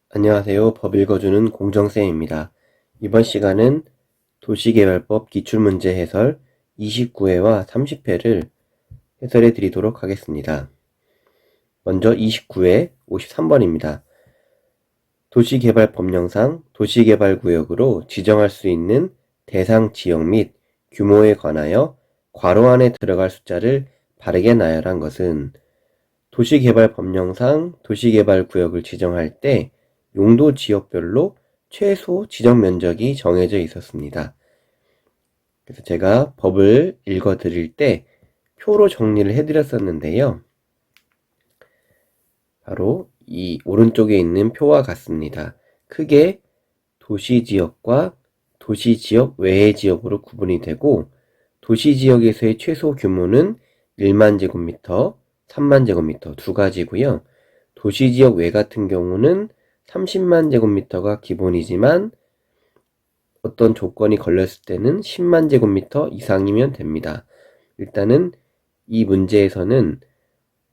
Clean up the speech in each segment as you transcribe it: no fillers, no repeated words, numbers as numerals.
안녕하세요. 법 읽어주는 공정쌤입니다. 이번 시간은 도시개발법 기출문제 해설 29회와 30회를 해설해 드리도록 하겠습니다. 먼저 29회 53번입니다. 도시개발법령상 도시개발구역으로 지정할 수 있는 대상 지역 및 규모에 관하여 괄호 안에 들어갈 숫자를 바르게 나열한 것은 도시개발법령상 도시개발구역을 지정할 때 용도 지역별로 최소 지정 면적이 정해져 있었습니다. 그래서 제가 법을 읽어 드릴 때 표로 정리를 해 드렸었는데요. 바로 이 오른쪽에 있는 표와 같습니다. 크게 도시지역과 도시지역 외의 지역으로 구분이 되고, 도시지역에서의 최소 규모는 1만 제곱미터, 3만 제곱미터 두 가지고요. 도시지역 외 같은 경우는 30만 제곱미터가 기본이지만 어떤 조건이 걸렸을 때는 10만 제곱미터 이상이면 됩니다. 일단은 이 문제에서는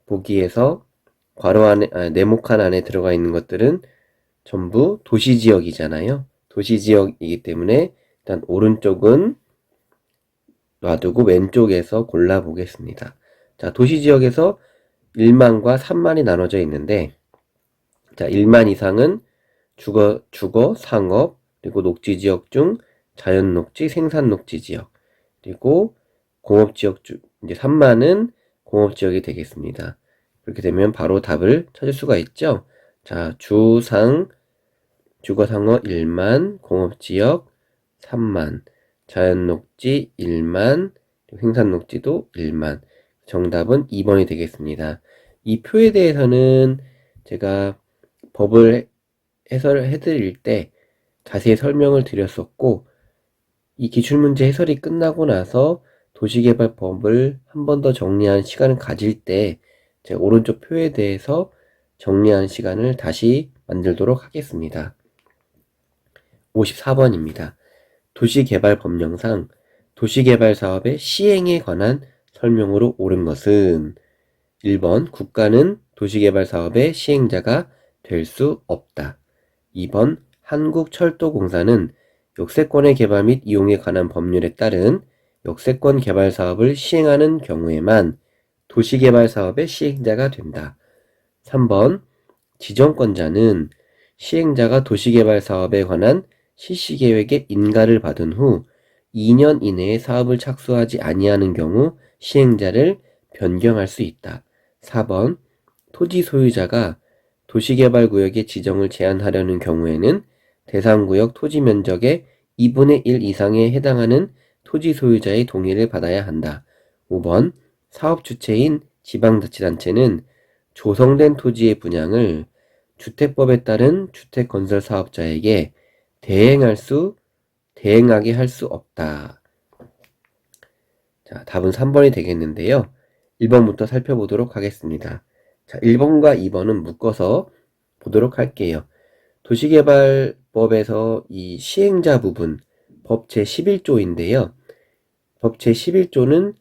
보기에서 괄호 안에, 네모칸 안에 들어가 있는 것들은 전부 도시지역이잖아요. 도시지역이기 때문에 일단 오른쪽은 놔두고 왼쪽에서 골라보겠습니다. 자, 도시지역에서 1만과 3만이 나눠져 있는데, 자, 1만 이상은 주거, 상업, 그리고 녹지지역 중 자연녹지, 생산녹지지역, 그리고 공업지역 중, 이제 3만은 공업지역이 되겠습니다. 그렇게 되면 바로 답을 찾을 수가 있죠. 자, 주거상업 1만, 공업지역 3만, 자연녹지 1만, 생산녹지도 1만. 정답은 2번이 되겠습니다. 이 표에 대해서는 제가 법을 해설해 드릴 때 자세히 설명을 드렸었고, 이 기출문제 해설이 끝나고 나서 도시개발법을 한 번 더 정리한 시간을 가질 때 제가 오른쪽 표에 대해서 정리한 시간을 다시 만들도록 하겠습니다. 54번입니다. 도시개발법령상 도시개발사업의 시행에 관한 설명으로 옳은 것은 1번 국가는 도시개발사업의 시행자가 될 수 없다. 2번 한국철도공사는 역세권의 개발 및 이용에 관한 법률에 따른 역세권 개발 사업을 시행하는 경우에만 도시개발 사업의 시행자가 된다. 3번 지정권자는 시행자가 도시개발 사업에 관한 실시계획의 인가를 받은 후 2년 이내에 사업을 착수하지 아니하는 경우 시행자를 변경할 수 있다. 4번 토지 소유자가 도시개발구역의 지정을 제한하려는 경우에는 대상구역 토지 면적의 2분의 1 이상에 해당하는 토지 소유자의 동의를 받아야 한다. 5번 사업 주체인 지방자치단체는 조성된 토지의 분양을 주택법에 따른 주택건설 사업자에게 대행하게 할 수 없다. 자, 답은 3번이 되겠는데요. 1번부터 살펴보도록 하겠습니다. 자, 1번과 2번은 묶어서 보도록 할게요. 도시개발법에서 이 시행자 부분, 법 제11조인데요. 법 제11조는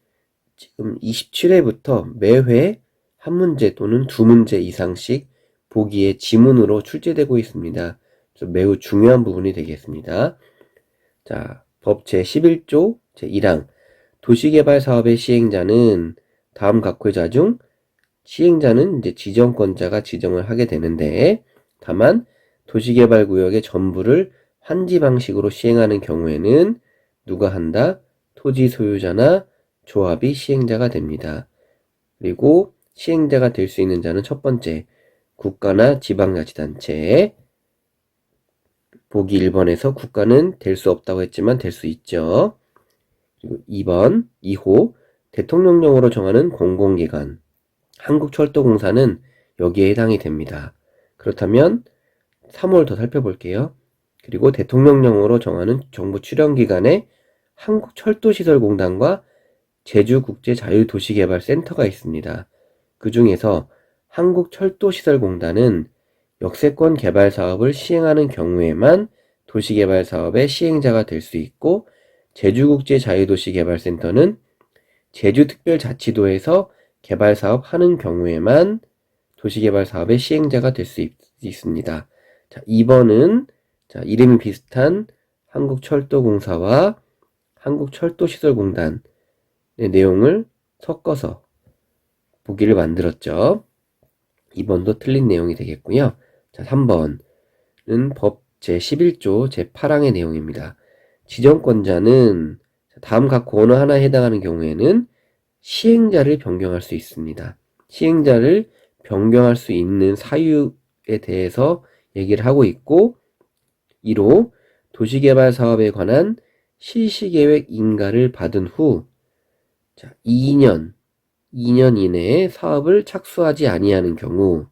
지금 27회부터 매회 한 문제 또는 두 문제 이상씩 보기에 지문으로 출제되고 있습니다. 그래서 매우 중요한 부분이 되겠습니다. 자, 법 제11조 제1항 도시개발 사업의 시행자는 다음 각 회자 중 시행자는 이제 지정권자가 지정을 하게 되는데, 다만 도시개발구역의 전부를 환지 방식으로 시행하는 경우에는 누가 한다? 토지 소유자나 조합이 시행자가 됩니다. 그리고 시행자가 될 수 있는 자는 첫 번째, 국가나 지방자치단체. 보기 1번에서 국가는 될 수 없다고 했지만 될 수 있죠. 그리고 2번, 2호, 대통령령으로 정하는 공공기관. 한국철도공사는 여기에 해당이 됩니다. 그렇다면 3월 더 살펴볼게요. 그리고 대통령령으로 정하는 정부 출연기관에 한국철도시설공단과 제주국제자유도시개발센터가 있습니다. 그 중에서 한국철도시설공단은 역세권 개발 사업을 시행하는 경우에만 도시개발 사업의 시행자가 될 수 있고, 제주국제자유도시개발센터는 제주특별자치도에서 개발사업 하는 경우에만 도시개발 사업의 시행자가 될 수 있습니다. 자, 2번은 자, 이름이 비슷한 한국철도공사와 한국철도시설공단의 내용을 섞어서 보기를 만들었죠. 2번도 틀린 내용이 되겠고요. 자, 3번은 법 제11조 제8항의 내용입니다. 지정권자는 다음 각 권어 하나에 해당하는 경우에는 시행자를 변경할 수 있습니다. 시행자를 변경할 수 있는 사유에 대해서 얘기를 하고 있고, 2로 도시개발 사업에 관한 실시계획 인가를 받은 후 2년 이내에 사업을 착수하지 아니하는 경우,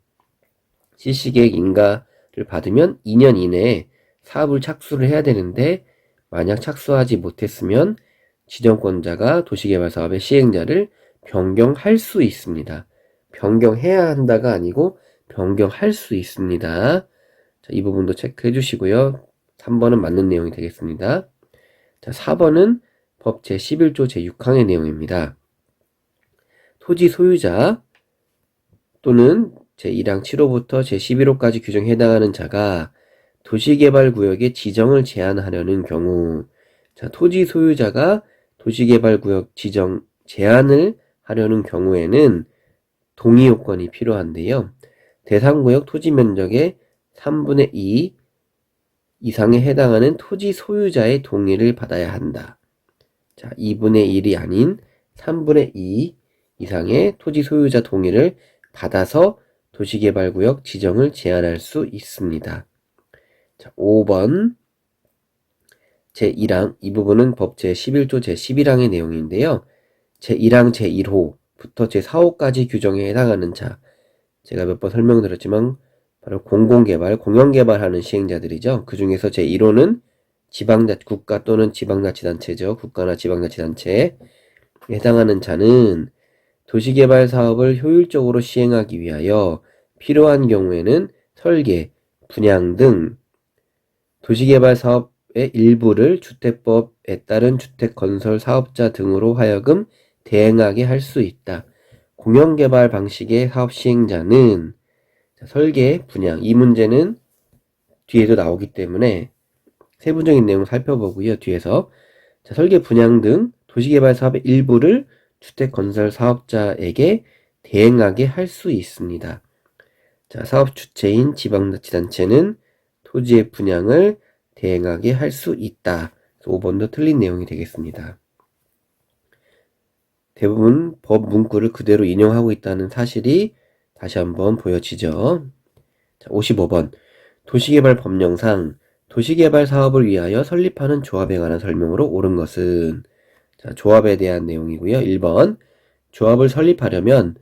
실시계획 인가를 받으면 2년 이내에 사업을 착수를 해야 되는데, 만약 착수하지 못했으면 지정권자가 도시개발 사업의 시행자를 변경할 수 있습니다. 변경해야 한다가 아니고 변경할 수 있습니다. 자, 이 부분도 체크해 주시고요. 3번은 맞는 내용이 되겠습니다. 자, 4번은 법 제11조 제6항의 내용입니다. 토지 소유자 또는 제1항 7호부터 제11호까지 규정에 해당하는 자가 도시개발구역의 지정을 제한하려는 경우, 자, 토지 소유자가 도시개발구역 지정 제한을 하려는 경우에는 동의 요건이 필요한데요. 대상구역 토지 면적의 3분의 2 이상에 해당하는 토지 소유자의 동의를 받아야 한다. 자, 2분의 1이 아닌 3분의 2 이상의 토지 소유자 동의를 받아서 도시개발구역 지정을 제한할 수 있습니다. 자, 5번 제1항, 이 부분은 법 제11조 제11항의 내용인데요. 제1항 제1호부터 제4호까지 규정에 해당하는 자, 제가 몇 번 설명드렸지만 바로 공공개발, 공영개발하는 시행자들이죠. 그 중에서 제1호는 국가 또는 지방자치단체죠. 국가나 지방자치단체에 해당하는 자는 도시개발 사업을 효율적으로 시행하기 위하여 필요한 경우에는 설계, 분양 등 도시개발 사업의 일부를 주택법에 따른 주택건설 사업자 등으로 하여금 대행하게 할 수 있다. 공영개발 방식의 사업 시행자는 설계, 분양, 이 문제는 뒤에도 나오기 때문에 세부적인 내용을 살펴보고요. 뒤에서 자, 설계, 분양 등 도시개발 사업의 일부를 주택건설 사업자에게 대행하게 할 수 있습니다. 자, 사업 주체인 지방자치단체는 토지의 분양을 대행하게 할 수 있다. 5번도 틀린 내용이 되겠습니다. 대부분 법 문구를 그대로 인용하고 있다는 사실이 다시 한번 보여지죠. 자, 55번 도시개발 법령상 도시개발 사업을 위하여 설립하는 조합에 관한 설명으로 옳은 것은, 자, 조합에 대한 내용이고요. 1번 조합을 설립하려면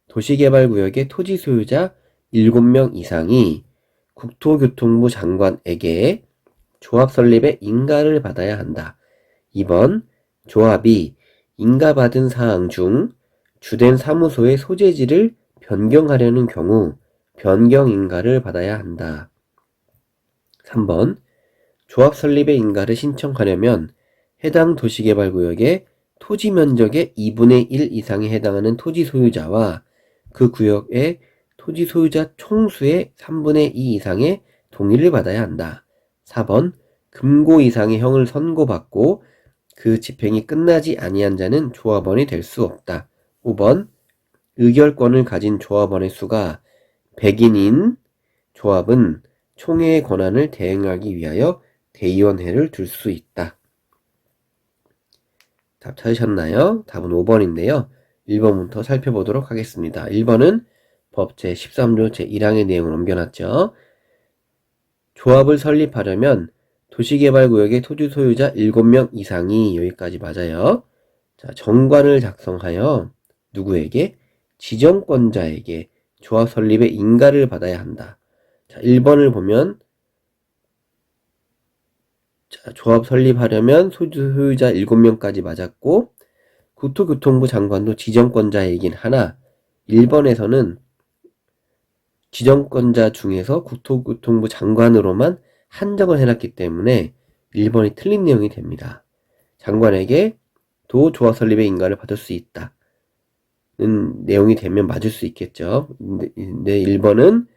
도시개발구역의 토지 소유자 7명 이상이 국토교통부 장관에게 조합 설립의 인가를 받아야 한다. 2번 조합이 인가받은 사항 중 주된 사무소의 소재지를 변경하려는 경우 변경 인가를 받아야 한다. 3번 조합 설립의 인가를 신청하려면 해당 도시개발구역의 토지 면적의 2분의 1 이상에 해당하는 토지 소유자와 그 구역의 토지 소유자 총수의 3분의 2 이상의 동의를 받아야 한다. 4번 금고 이상의 형을 선고받고 그 집행이 끝나지 아니한 자는 조합원이 될 수 없다. 5번 의결권을 가진 조합원의 수가 100인인 조합은 총회의 권한을 대행하기 위하여 대의원회를 둘 수 있다. 답 찾으셨나요? 답은 5번인데요. 1번부터 살펴보도록 하겠습니다. 1번은 법 제13조 제1항의 내용을 옮겨놨죠. 조합을 설립하려면 도시개발구역의 토지 소유자 7명 이상이, 여기까지 맞아요. 자, 정관을 작성하여 누구에게? 지정권자에게 조합 설립의 인가를 받아야 한다. 자, 1번을 보면 자, 조합 설립하려면 토지 소유자 7명까지 맞았고 국토교통부 장관도 지정권자이긴 하나 1번에서는 지정권자 중에서 국토교통부 장관으로만 한정을 해놨기 때문에 1번이 틀린 내용이 됩니다. 장관에게 도 조합 설립의 인가를 받을 수 있다는 내용이 되면 맞을 수 있겠죠. 근데 1번은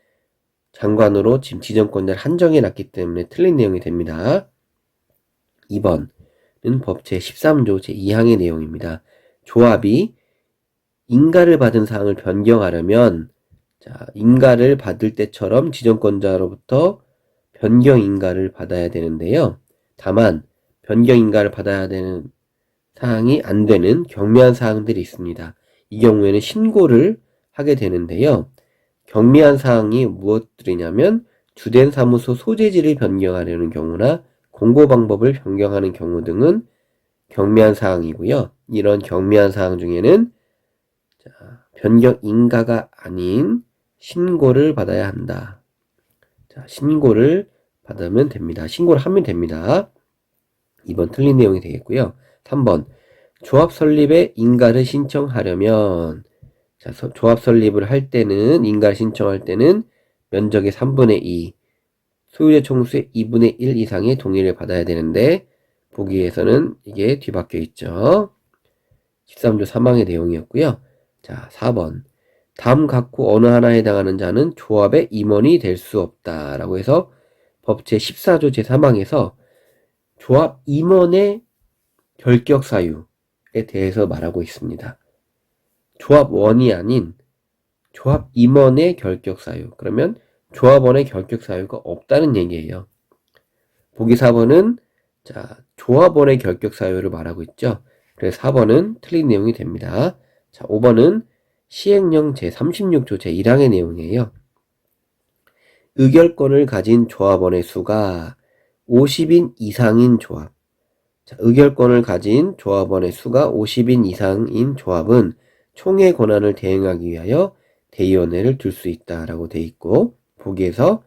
장관으로 지금 지정권자를 한정해 놨기 때문에 틀린 내용이 됩니다. 2번은 법 제13조 제2항의 내용입니다. 조합이 인가를 받은 사항을 변경하려면 인가를 받을 때처럼 지정권자로부터 변경 인가를 받아야 되는데요. 다만 변경 인가를 받아야 되는 사항이 안 되는 경미한 사항들이 있습니다. 이 경우에는 신고를 하게 되는데요. 경미한 사항이 무엇들이냐면 주된 사무소 소재지를 변경하려는 경우나 공고 방법을 변경하는 경우 등은 경미한 사항이고요. 이런 경미한 사항 중에는 변경 인가가 아닌 신고를 받아야 한다. 신고를 받으면 됩니다. 신고를 하면 됩니다. 2번 틀린 내용이 되겠고요. 3번 조합 설립에 인가를 신청하려면 조합 설립을 할 때는 인가를 신청할 때는 면적의 3분의 2 소유의 총수의 2분의 1 이상의 동의를 받아야 되는데 보기에서는 이게 뒤바뀌어 있죠. 13조 3항의 내용이었고요. 4번 다음 각호 어느 하나에 해당하는 자는 조합의 임원이 될 수 없다 라고 해서 법 제14조 제3항에서 조합 임원의 결격 사유에 대해서 말하고 있습니다. 조합원이 아닌 조합 임원의 결격 사유. 그러면 조합원의 결격 사유가 없다는 얘기예요. 보기 4번은 조합원의 결격 사유를 말하고 있죠. 그래서 4번은 틀린 내용이 됩니다. 5번은 시행령 제36조 제1항의 내용이에요. 의결권을 가진 조합원의 수가 50인 이상인 조합. 의결권을 가진 조합원의 수가 50인 이상인 조합은 총회 권한을 대행하기 위하여 대의원회를 둘 수 있다라고 돼 있고 보기에서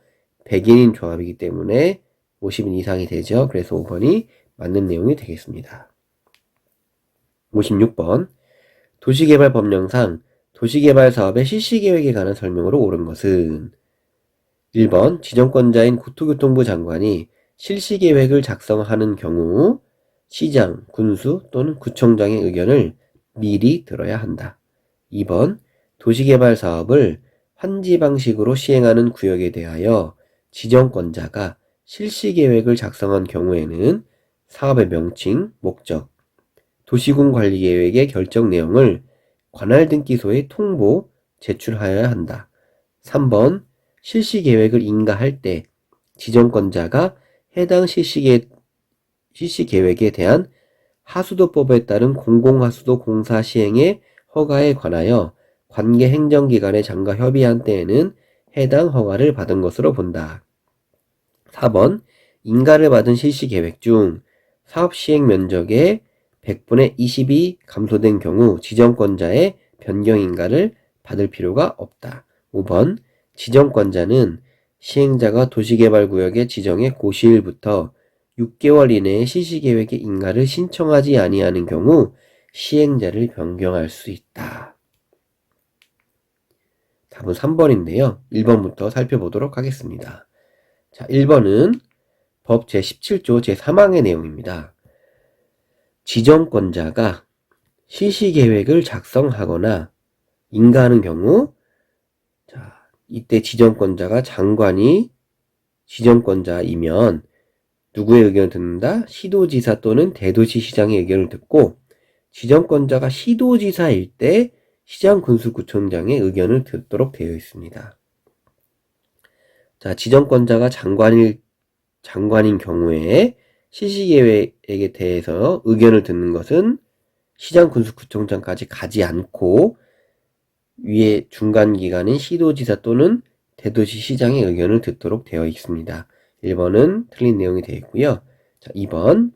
100인인 조합이기 때문에 50인 이상이 되죠. 그래서 5번이 맞는 내용이 되겠습니다. 56번 도시개발법령상 도시개발 사업의 실시계획에 관한 설명으로 옳은 것은 1번 지정권자인 국토교통부 장관이 실시계획을 작성하는 경우 시장, 군수 또는 구청장의 의견을 미리 들어야 한다. 2번 도시개발 사업을 환지 방식으로 시행하는 구역에 대하여 지정권자가 실시계획을 작성한 경우에는 사업의 명칭, 목적, 도시군 관리계획의 결정 내용을 관할등기소에 통보, 제출하여야 한다. 3번 실시계획을 인가할 때 지정권자가 해당 실시계획에 대한 하수도법에 따른 공공하수도 공사 시행의 허가에 관하여 관계 행정기관에 장과 협의한 때에는 해당 허가를 받은 것으로 본다. 4번 인가를 받은 실시계획 중 사업 시행 면적의 100분의 20이 감소된 경우 지정권자의 변경 인가를 받을 필요가 없다. 5번 지정권자는 시행자가 도시개발구역의 지정의 고시일부터 6개월 이내에 실시계획의 인가를 신청하지 아니하는 경우 시행자를 변경할 수 있다. 답은 3번인데요. 1번부터 살펴보도록 하겠습니다. 1번은 법 제17조 제3항의 내용입니다. 지정권자가 실시계획을 작성하거나 인가하는 경우 이때 지정권자가 장관이 지정권자이면 누구의 의견을 듣는다? 시도지사 또는 대도시시장의 의견을 듣고 지정권자가 시도지사일 때 시장군수구청장의 의견을 듣도록 되어 있습니다. 지정권자가 장관인 경우에 실시계획에 대해서 의견을 듣는 것은 시장군수구청장까지 가지 않고 위에 중간기관인 시도지사 또는 대도시시장의 의견을 듣도록 되어 있습니다. 1번은 틀린 내용이 되어 있고요. 2번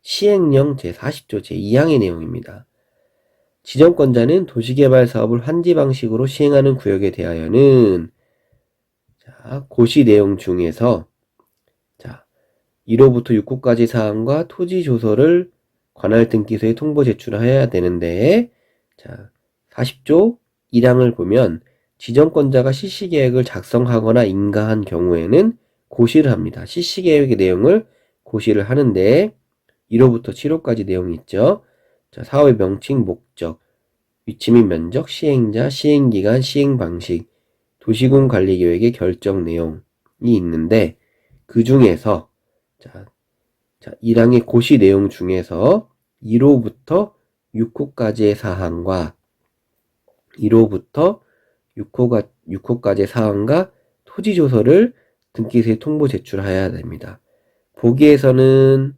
시행령 제40조 제2항의 내용입니다. 지정권자는 도시개발 사업을 환지 방식으로 시행하는 구역에 대하여는 고시 내용 중에서 1호부터 6호까지 사항과 토지 조서를 관할등기소에 통보 제출해야 되는데 40조 1항을 보면 지정권자가 실시계획을 작성하거나 인가한 경우에는 고시를 합니다. 실시계획의 내용을 고시를 하는데 1호부터 7호까지 내용이 있죠. 사업의 명칭, 목적, 위치 및 면적, 시행자, 시행기간, 시행방식 도시군 관리계획의 결정 내용이 있는데 그 중에서 자 1항의 고시 내용 중에서 1호부터 6호까지의 사항과 1호부터 6호까지의 사항과 토지조서를 등기소에 통보 제출해야 됩니다. 보기에서는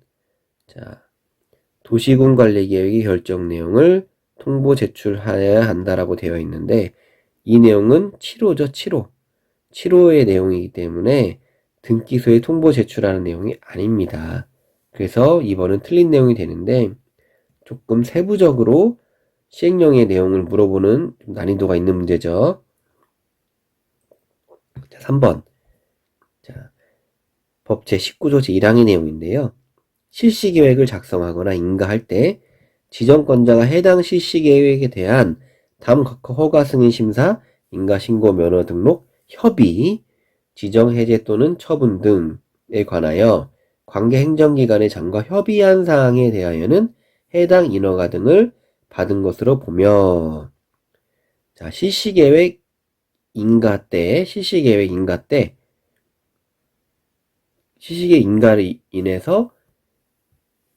도시군 관리계획의 결정 내용을 통보 제출해야 한다라고 되어 있는데 이 내용은 7호죠. 7호. 7호의 내용이기 때문에 등기소에 통보 제출하는 내용이 아닙니다. 그래서 2번은 틀린 내용이 되는데 조금 세부적으로 시행령의 내용을 물어보는 난이도가 있는 문제죠. 3번. 법 제19조 제1항의 내용인데요. 실시계획을 작성하거나 인가할 때 지정권자가 해당 실시계획에 대한 다음 각하 허가 승인 심사, 인가 신고 면허 등록, 협의, 지정 해제 또는 처분 등에 관하여 관계 행정기관의 장과 협의한 사항에 대하여는 해당 인허가 등을 받은 것으로 보며 실시계획 인가 때 실시계획 인가로 인해서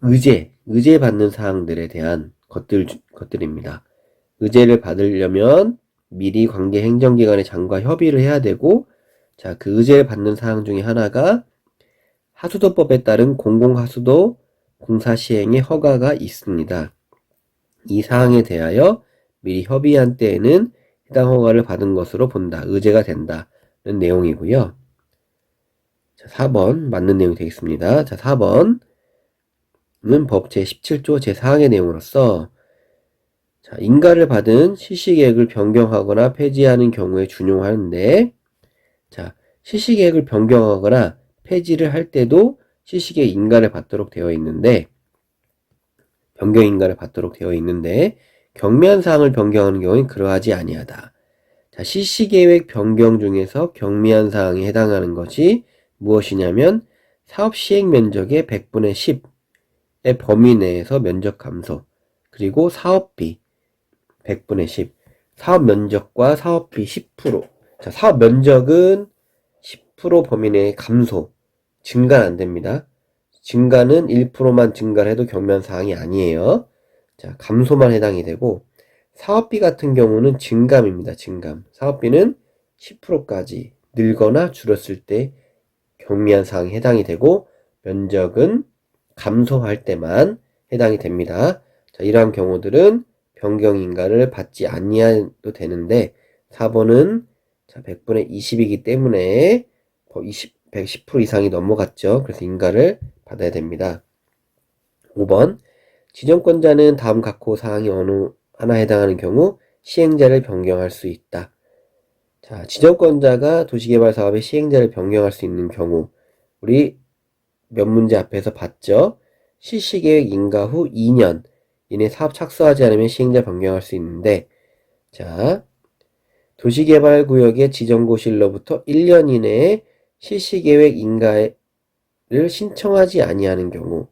의제 받는 사항들에 대한 것들입니다. 의제를 받으려면 미리 관계 행정기관의 장과 협의를 해야 되고, 그 의제를 받는 사항 중에 하나가 하수도법에 따른 공공하수도 공사 시행의 허가가 있습니다. 이 사항에 대하여 미리 협의한 때에는 해당 허가를 받은 것으로 본다. 의제가 된다는 내용이고요. 4번 맞는 내용이 되겠습니다. 4번은 법 제17조 제4항의 내용으로서 인가를 받은 실시계획을 변경하거나 폐지하는 경우에 준용하는데 실시계획을 변경하거나 폐지를 할 때도 실시계획 인가를 받도록 되어 있는데 경미한 사항을 변경하는 경우엔 그러하지 아니하다. 실시계획 변경 중에서 경미한 사항에 해당하는 것이 무엇이냐면 사업 시행 면적의 100분의 10의 범위 내에서 면적 감소, 그리고 사업비 100분의 10, 사업 면적과 사업비 10%. 사업 면적은 10% 범위 내의 감소, 증가는 안 됩니다. 증가는 1%만 증가를 해도 경미한 사항이 아니에요. 감소만 해당이 되고, 사업비 같은 경우는 증감입니다. 증감. 사업비는 10%까지 늘거나 줄었을 때 경미한 사항이 해당이 되고, 면적은 감소할 때만 해당이 됩니다. 이러한 경우들은 변경 인가를 받지 아니해도 되는데 4번은 100분의 20이기 때문에 110% 이상이 넘어갔죠. 그래서 인가를 받아야 됩니다. 5번 지정권자는 다음 각호 사항이 어느 하나 해당하는 경우 시행자를 변경할 수 있다. 지정권자가 도시개발사업의 시행자를 변경할 수 있는 경우 우리 몇 문제 앞에서 봤죠. 실시계획 인가 후 2년 이내 사업 착수하지 않으면 시행자 변경할 수 있는데 도시개발구역의 지정고시로부터 1년 이내에 실시계획 인가를 신청하지 아니하는 경우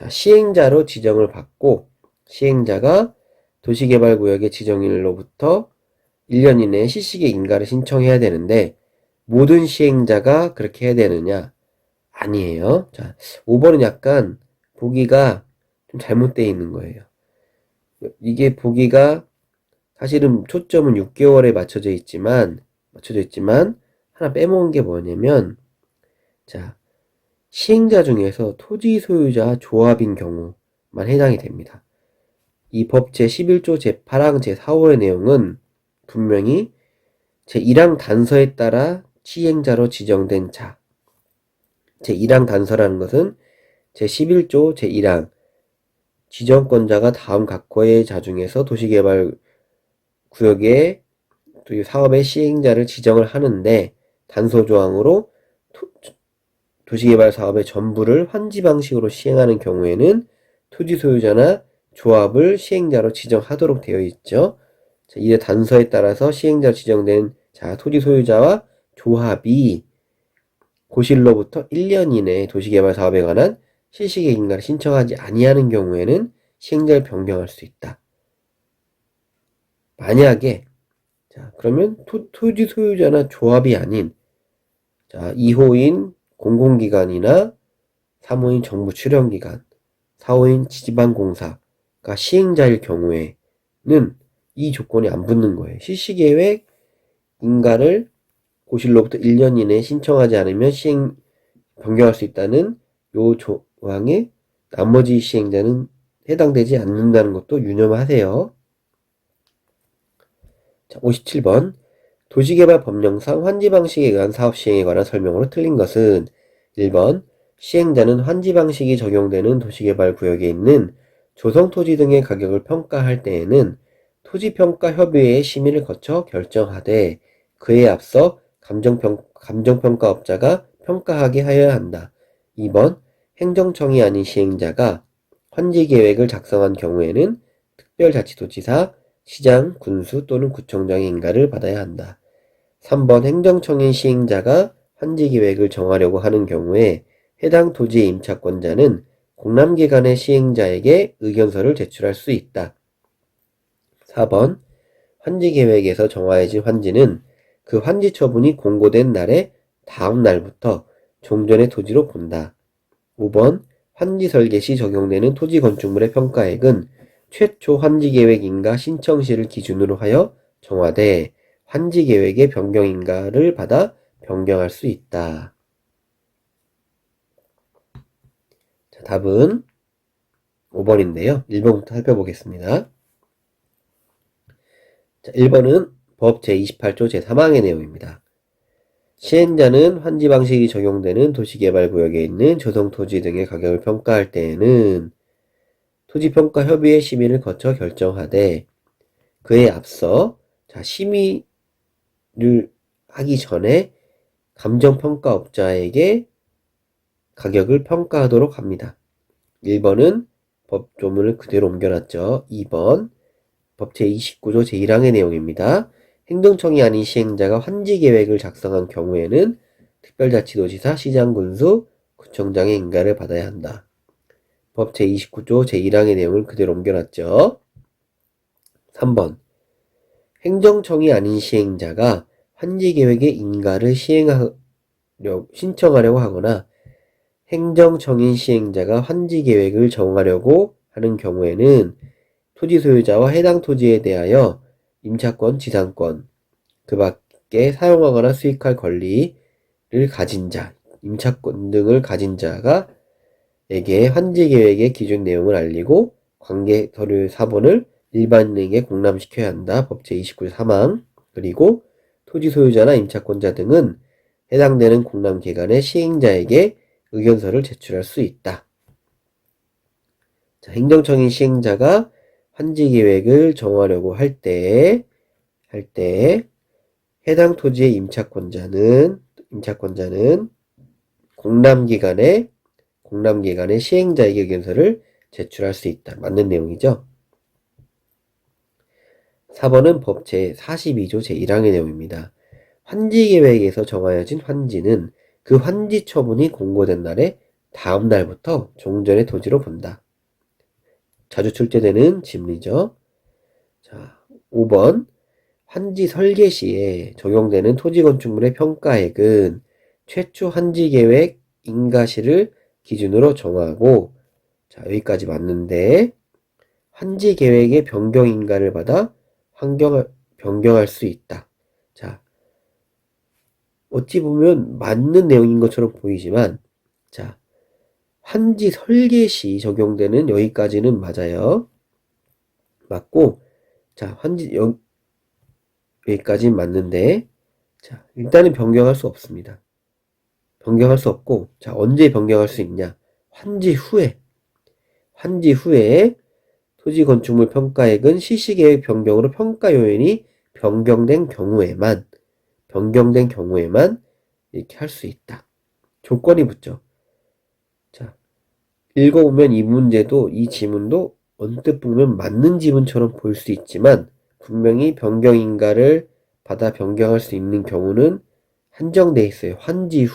시행자로 지정을 받고 시행자가 도시개발구역의 지정일로부터 1년 이내에 실시계획 인가를 신청해야 되는데 모든 시행자가 그렇게 해야 되느냐? 아니에요. 5번은 약간 보기가 좀 잘못되어 있는 거예요. 이게 보기가 사실은 초점은 6개월에 맞춰져 있지만 하나 빼먹은 게 뭐냐면 시행자 중에서 토지 소유자 조합인 경우만 해당이 됩니다. 이 법 제11조 제8항 제4호의 내용은 분명히 제1항 단서에 따라 시행자로 지정된 자 제1항 단서라는 것은 제11조 제1항 지정권자가 다음 각호의 자 중에서 도시개발 구역의 사업의 시행자를 지정을 하는데 단서조항으로 도시개발 사업의 전부를 환지 방식으로 시행하는 경우에는 토지 소유자나 조합을 시행자로 지정하도록 되어 있죠. 이 단서에 따라서 시행자로 지정된 토지 소유자와 조합이 고실로부터 1년 이내에 도시개발 사업에 관한 실시계획 인가를 신청하지 아니하는 경우에는 시행자를 변경할 수 있다. 만약에 자, 그러면 토지 소유자나 조합이 아닌, 자, 2호인 공공기관이나 3호인 정부 출연기관, 4호인 지방공사가 시행자일 경우에는 이 조건이 안 붙는 거예요. 실시계획 인가를 고실로부터 1년 이내에 신청하지 않으면 변경할 수 있다는 요 조항에 나머지 시행자는 해당되지 않는다는 것도 유념하세요. 자, 57번. 도시개발 법령상 환지 방식에 의한 사업 시행에 관한 설명으로 틀린 것은 1번. 시행자는 환지 방식이 적용되는 도시개발 구역에 있는 조성토지 등의 가격을 평가할 때에는 토지평가협의회의 심의를 거쳐 결정하되 그에 앞서 감정평가업자가 평가하게 하여야 한다. 2번. 행정청이 아닌 시행자가 환지계획을 작성한 경우에는 특별자치도지사, 시장, 군수 또는 구청장의 인가를 받아야 한다. 3번. 행정청인 시행자가 환지계획을 정하려고 하는 경우에 해당 토지의 임차권자는 공람기관의 시행자에게 의견서를 제출할 수 있다. 4번. 환지계획에서 정하여진 환지는 그 환지 처분이 공고된 날의 다음 날부터 종전의 토지로 본다. 5번. 환지 설계 시 적용되는 토지 건축물의 평가액은 최초 환지계획 인가 신청 시를 기준으로 하여 정하되 환지계획의 변경 인가를 받아 변경할 수 있다. 자, 답은 5번인데요. 1번부터 살펴보겠습니다. 자, 1번은 법 제28조 제3항의 내용입니다. 시행자는 환지 방식이 적용되는 도시개발구역에 있는 조성토지 등의 가격을 평가할 때에는 토지평가협의회 심의를 거쳐 결정하되 그에 앞서 심의를 하기 전에 감정평가업자에게 가격을 평가하도록 합니다. 1번은 법조문을 그대로 옮겨놨죠. 2번 법 제29조 제1항의 내용입니다. 행정청이 아닌 시행자가 환지계획을 작성한 경우에는 특별자치도지사, 시장, 군수, 구청장의 인가를 받아야 한다. 법 제29조 제1항의 내용을 그대로 옮겨놨죠. 3번. 행정청이 아닌 시행자가 환지계획의 인가를 신청하려고 하거나 행정청인 시행자가 환지계획을 정하려고 하는 경우에는 토지 소유자와 해당 토지에 대하여 임차권, 지상권, 그 밖에 사용하거나 수익할 권리를 가진 자, 임차권 등을 가진 자가 에게 환지계획의 기준 내용을 알리고 관계 서류 사본을 일반인에게 공람시켜야 한다. 법 제29조 3항. 그리고 토지 소유자나 임차권자 등은 해당되는 공람기관의 시행자에게 의견서를 제출할 수 있다. 자, 행정청인 시행자가 환지계획을 정하려고 할 때 해당 토지의 임차권자는 공람기관의 시행자에게 의견서를 제출할 수 있다. 맞는 내용이죠. 4번은 법 제42조 제1항의 내용입니다. 환지계획에서 정하여진 환지는 그 환지 처분이 공고된 날의 다음 날부터 종전의 토지로 본다. 자주 출제되는 지문이죠. 자, 5번. 환지 설계 시에 적용되는 토지 건축물의 평가액은 최초 환지계획 인가시를 기준으로 정하고, 자, 여기까지 맞는데, 환지계획의 변경 인가를 받아 변경할 수 있다. 자, 어찌 보면 맞는 내용인 것처럼 보이지만, 자, 환지 설계 시 적용되는 여기까지는 맞아요. 맞고, 자, 여기까지는 맞는데, 자, 일단은 변경할 수 없습니다. 변경할 수 없고, 자, 언제 변경할 수 있냐? 환지 후에 토지 건축물 평가액은 실시계획 변경으로 평가 요인이 변경된 경우에만 이렇게 할 수 있다. 조건이 붙죠. 자, 읽어보면 이 지문도 언뜻 보면 맞는 지문처럼 보일 수 있지만 분명히 변경인가를 받아 변경할 수 있는 경우는 한정돼 있어요. 환지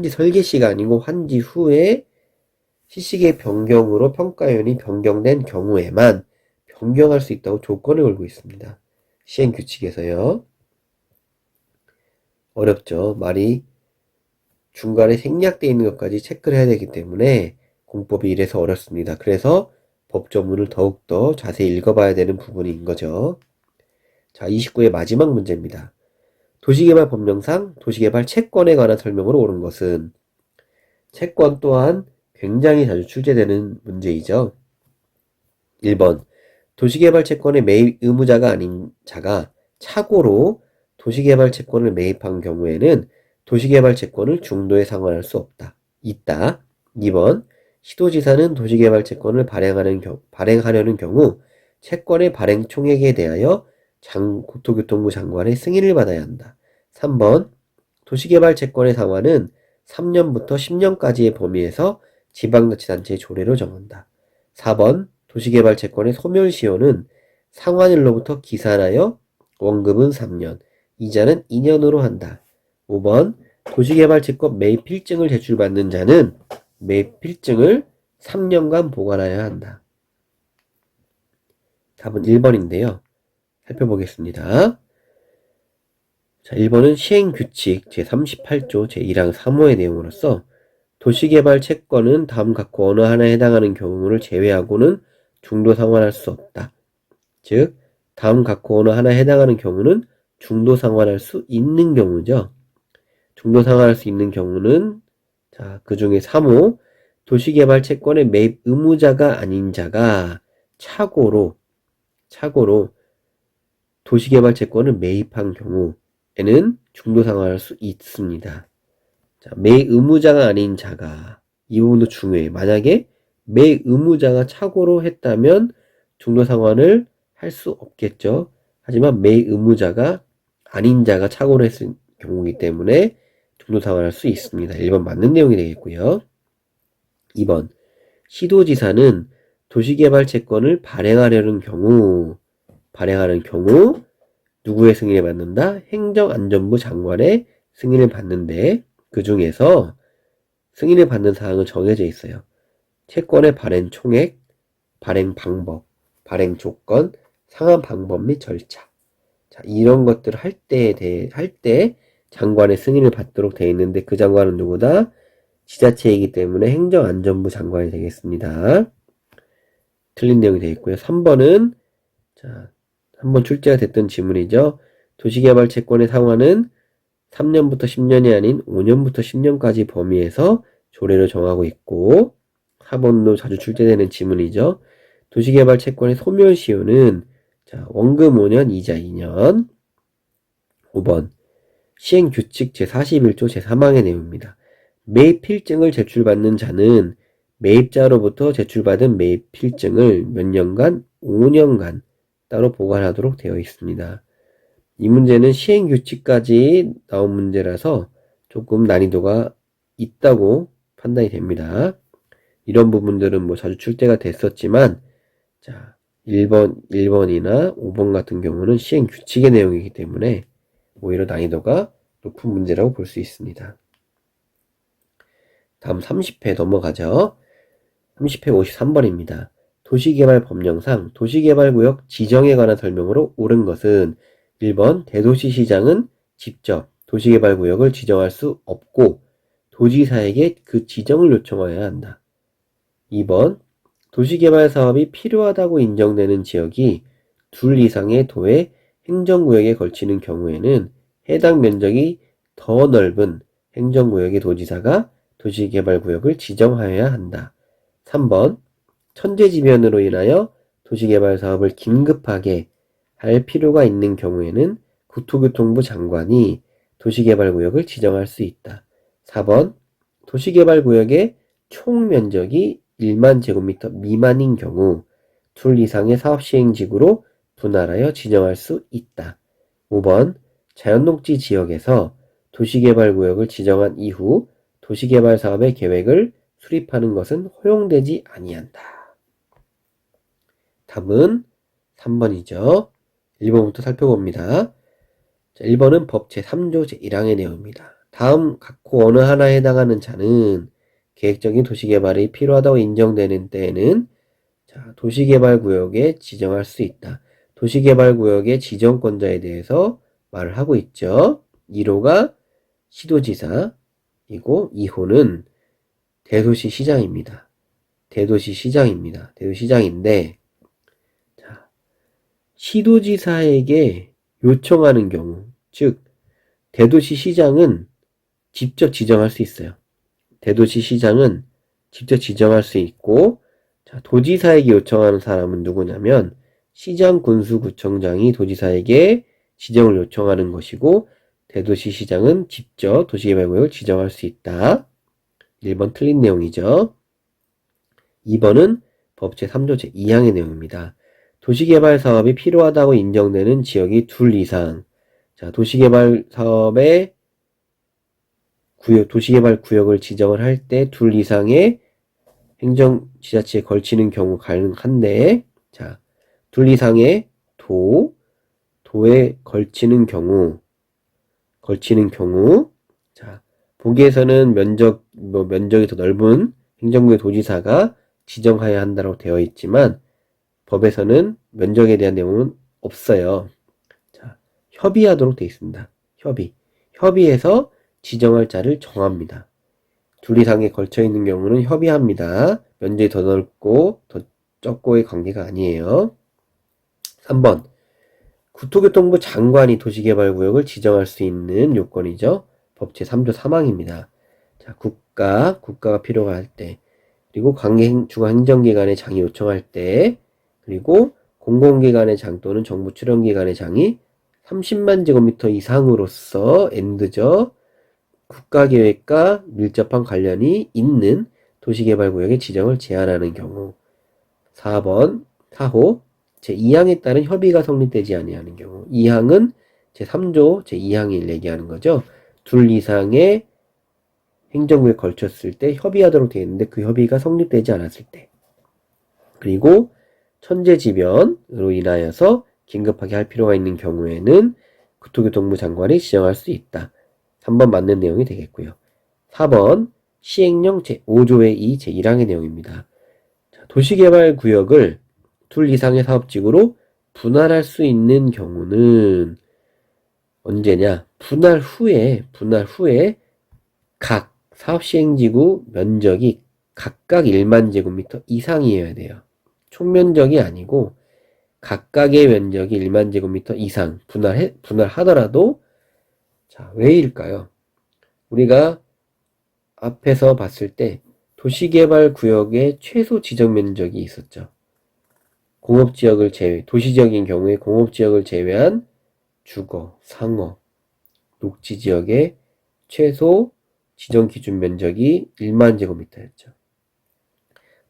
설계 시가 아니고 환지 후에 실시계획 변경으로 평가요인이 변경된 경우에만 변경할 수 있다고 조건을 걸고 있습니다. 시행규칙에서요. 어렵죠. 말이 중간에 생략되어 있는 것까지 체크를 해야 되기 때문에 공법이 이래서 어렵습니다. 그래서 법조문을 더욱더 자세히 읽어봐야 되는 부분인 거죠. 자, 29의 마지막 문제입니다. 도시개발 법령상 도시개발 채권에 관한 설명으로 옳은 것은, 채권 또한 굉장히 자주 출제되는 문제이죠. 1번, 도시개발 채권의 매입 의무자가 아닌 자가 착오로 도시개발 채권을 매입한 경우에는 도시개발 채권을 중도에 상환할 수 있다. 2번, 시도지사는 도시개발 채권을 발행하려는 경우 채권의 발행 총액에 대하여 국토교통부 장관의 승인을 받아야 한다. 3번, 도시개발 채권의 상환은 3년부터 10년까지의 범위에서 지방자치단체의 조례로 정한다. 4번, 도시개발 채권의 소멸시효는 상환일로부터 기산하여 원금은 3년, 이자는 2년으로 한다. 5번, 도시개발 채권 매입 필증을 제출받는 자는 매입 필증을 3년간 보관하여야 한다. 답은 1번인데요. 살펴보겠습니다. 자, 1번은 시행규칙 제38조 제1항 3호의 내용으로서 도시개발 채권은 다음 각호 어느 하나에 해당하는 경우를 제외하고는 중도 상환할 수 없다. 즉, 다음 각호 어느 하나에 해당하는 경우는 중도 상환할 수 있는 경우죠. 중도 상환할 수 있는 경우는, 자, 그 중에 3호, 도시개발 채권의 매입 의무자가 아닌 자가 착오로 도시개발 채권을 매입한 경우에는 중도 상환할 수 있습니다. 자, 매입 의무자가 아닌 자가, 이 부분도 중요해요. 만약에 매입 의무자가 착오로 했다면 중도 상환을 할 수 없겠죠. 하지만 매입 의무자가 아닌 자가 착오로 했을 경우이기 때문에 중도 상환할 수 있습니다. 1번 맞는 내용이 되겠고요. 2번, 시도지사는 도시개발 채권을 발행하는 경우 누구의 승인을 받는다? 행정안전부 장관의 승인을 받는데, 그 중에서 승인을 받는 사항은 정해져 있어요. 채권의 발행 총액, 발행 방법, 발행 조건, 상환 방법 및 절차. 자, 이런 것들을 할 때 장관의 승인을 받도록 되어 있는데, 그 장관은 누구다? 지자체이기 때문에 행정안전부 장관이 되겠습니다. 틀린 내용이 되어 있고요. 3번은, 자, 한번 출제가 됐던 지문이죠. 도시개발 채권의 상환은 3년부터 10년이 아닌 5년부터 10년까지 범위에서 조례를 정하고 있고, 4번도 자주 출제되는 지문이죠. 도시개발 채권의 소멸시효는, 자, 원금 5년, 이자 2년. 5번, 시행규칙 제41조 제3항의 내용입니다. 매입 필증을 제출받는 자는 매입자로부터 제출받은 매입 필증을 몇 년간? 5년간 따로 보관하도록 되어 있습니다. 이 문제는 시행규칙까지 나온 문제라서 조금 난이도가 있다고 판단이 됩니다. 이런 부분들은 뭐 자주 출제가 됐었지만, 자, 1번이나 5번 같은 경우는 시행규칙의 내용이기 때문에 오히려 난이도가 높은 문제라고 볼 수 있습니다. 다음 30회 넘어가죠. 30회 53번입니다. 도시개발 법령상 도시개발구역 지정에 관한 설명으로 옳은 것은, 1번, 대도시시장은 직접 도시개발구역을 지정할 수 없고 도지사에게 그 지정을 요청해야 한다. 2번, 도시개발 사업이 필요하다고 인정되는 지역이 둘 이상의 도의 행정구역에 걸치는 경우에는 해당 면적이 더 넓은 행정구역의 도지사가 도시개발구역을 지정하여야 한다. 3번, 천재지변으로 인하여 도시개발 사업을 긴급하게 할 필요가 있는 경우에는 국토교통부 장관이 도시개발구역을 지정할 수 있다. 4번, 도시개발구역의 총 면적이 1만 제곱미터 미만인 경우 둘 이상의 사업시행지구로 분할하여 지정할 수 있다. 5번, 자연녹지 지역에서 도시개발구역을 지정한 이후 도시개발 사업의 계획을 수립하는 것은 허용되지 아니한다. 답은 3번이죠. 1번부터 살펴봅니다. 자, 1번은 법 제3조 제1항의 내용입니다. 다음 각호 어느 하나에 해당하는 자는 계획적인 도시개발이 필요하다고 인정되는 때에는, 자, 도시개발구역에 지정할 수 있다. 도시개발구역의 지정권자에 대해서 말을 하고 있죠. 1호가 시도지사이고 2호는 대도시시장입니다. 대도시시장인데, 자, 시도지사에게 요청하는 경우, 즉 대도시시장은 직접 지정할 수 있어요. 대도시시장은 직접 지정할 수 있고, 자, 도지사에게 요청하는 사람은 누구냐면 시장 군수구청장이 도지사에게 지정을 요청하는 것이고, 대도시시장은 직접 도시개발구역을 지정할 수 있다. 1번 틀린 내용이죠. 2번은 법 제3조 제2항의 내용입니다. 도시개발 사업이 필요하다고 인정되는 지역이 둘 이상. 자, 도시개발 사업의 도시개발 구역을 지정을 할 때 둘 이상의 행정지자체에 걸치는 경우 가능한데, 자, 둘 이상의 도에 걸치는 경우, 자, 보기에서는 면적이 더 넓은 행정구의 도지사가 지정해야 한다고 되어 있지만, 법에서는 면적에 대한 내용은 없어요. 자, 협의하도록 되어 있습니다. 협의해서 지정할 자를 정합니다. 둘 이상에 걸쳐 있는 경우는 협의합니다. 면적이 더 넓고 더 적고의 관계가 아니에요. 3번. 국토교통부 장관이 도시개발구역을 지정할 수 있는 요건이죠. 법 제3조 3항입니다. 자, 국가가 필요가 할 때, 그리고 중앙행정기관의 장이 요청할 때, 그리고 공공기관의 장 또는 정부 출연기관의 장이 30만 제곱미터 이상으로서 엔드죠. 국가계획과 밀접한 관련이 있는 도시개발구역의 지정을 제한하는 경우. 4호 제2항에 따른 협의가 성립되지 아니하는 경우. 2항은 제3조 제2항을 얘기하는 거죠. 둘 이상의 행정구에 걸쳤을 때 협의하도록 되어 있는데 그 협의가 성립되지 않았을 때. 그리고 천재지변으로 인하여서 긴급하게 할 필요가 있는 경우에는 국토교통부 장관이 지정할 수 있다. 3번 맞는 내용이 되겠고요. 4번 시행령 제5조의 2 제1항의 내용입니다. 자, 도시개발구역을 둘 이상의 사업지구로 분할할 수 있는 경우는 언제냐? 분할 후에 각 사업시행지구 면적이 각각 1만 제곱미터 이상이어야 돼요. 총면적이 아니고 각각의 면적이 1만 제곱미터 이상 분할하더라도. 자, 왜일까요? 우리가 앞에서 봤을 때 도시개발구역의 최소 지정 면적이 있었죠. 도시지역인 경우에 공업지역을 제외한 주거, 상업, 녹지지역의 최소 지정 기준 면적이 1만 제곱미터였죠.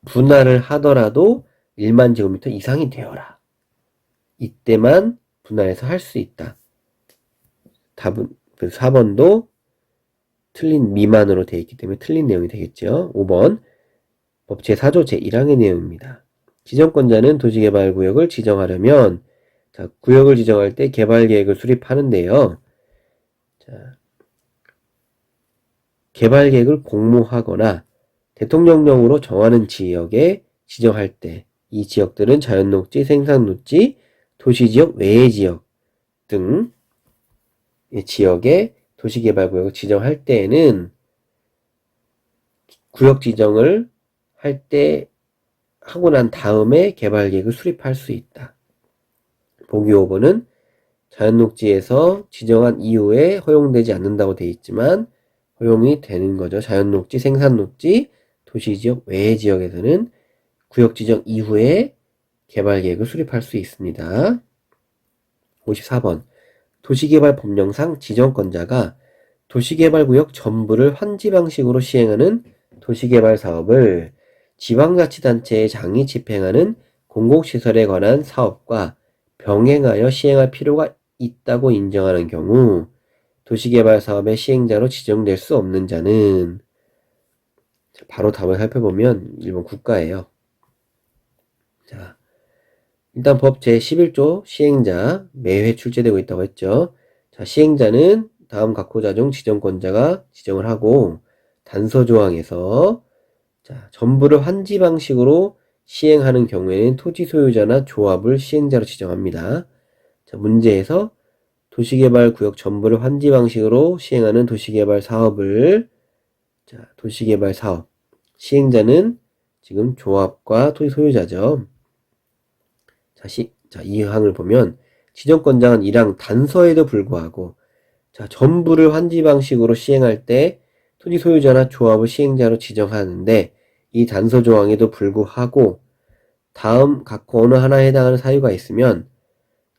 분할을 하더라도 1만 제곱미터 이상이 되어라. 이때만 분할해서 할 수 있다. 답은 4번도 틀린 미만으로 되어 있기 때문에 틀린 내용이 되겠죠. 5번 법 제4조 제1항의 내용입니다. 지정권자는 도시개발구역을 지정하려면, 자, 구역을 지정할 때 개발계획을 수립하는데요. 자, 개발계획을 공모하거나 대통령령으로 정하는 지역에 지정할 때 이 지역들은 자연녹지, 생산녹지, 도시지역, 외의 지역 등 지역에 도시개발구역을 지정할 때에는 구역 지정을 할 때 하고 난 다음에 개발계획을 수립할 수 있다. 보기 5번은 자연녹지에서 지정한 이후에 허용되지 않는다고 되어 있지만 허용이 되는 거죠. 자연녹지, 생산녹지, 도시지역, 외의 지역에서는 구역 지정 이후에 개발계획을 수립할 수 있습니다. 54번 도시개발법령상 지정권자가 도시개발구역 전부를 환지 방식으로 시행하는 도시개발 사업을 지방자치단체의 장이 집행하는 공공시설에 관한 사업과 병행하여 시행할 필요가 있다고 인정하는 경우 도시개발 사업의 시행자로 지정될 수 없는 자는, 바로 답을 살펴보면 1번 국가예요. 자, 일단 법 제11조 시행자 매회 출제되고 있다고 했죠. 자, 시행자는 다음 각호자 중 지정권자가 지정을 하고 단서 조항에서 자, 전부를 환지 방식으로 시행하는 경우에는 토지 소유자나 조합을 시행자로 지정합니다. 자, 문제에서 도시개발구역 전부를 환지 방식으로 시행하는 도시개발 사업 시행자는 지금 조합과 토지 소유자죠. 이 항을 보면 지정권자는 1항 단서에도 불구하고 전부를 환지 방식으로 시행할 때 토지 소유자나 조합을 시행자로 지정하는데 이 단서 조항에도 불구하고 다음 각호 어느 하나에 해당하는 사유가 있으면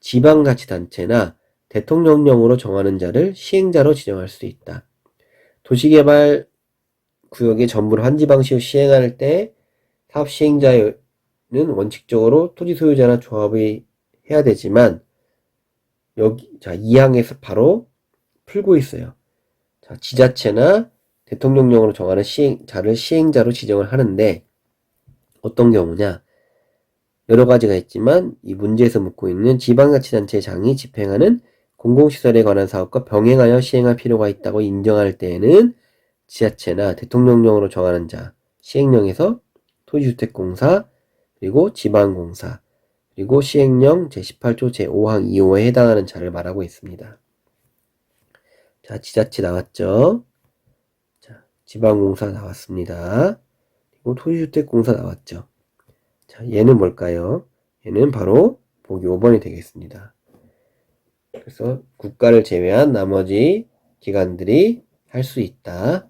지방자치단체나 대통령령으로 정하는 자를 시행자로 지정할 수 있다. 도시개발 구역의 전부를 환지 방식으로 시행할 때 사업 시행자는 원칙적으로 토지 소유자나 조합이 해야 되지만 여기 2항에서 바로 풀고 있어요. 지자체나 대통령령으로 정하는 자를 시행자로 지정을 하는데 어떤 경우냐? 여러 가지가 있지만 이 문제에서 묻고 있는 지방자치단체 장이 집행하는 공공시설에 관한 사업과 병행하여 시행할 필요가 있다고 인정할 때에는 지자체나 대통령령으로 정하는 자, 시행령에서 토지주택공사, 그리고 지방공사, 그리고 시행령 제18조 제5항 2호에 해당하는 자를 말하고 있습니다. 자, 지자체 나왔죠? 자, 지방공사 나왔습니다. 그리고 토지주택공사 나왔죠? 자, 얘는 뭘까요? 얘는 바로 보기 5번이 되겠습니다. 그래서 국가를 제외한 나머지 기관들이 할 수 있다.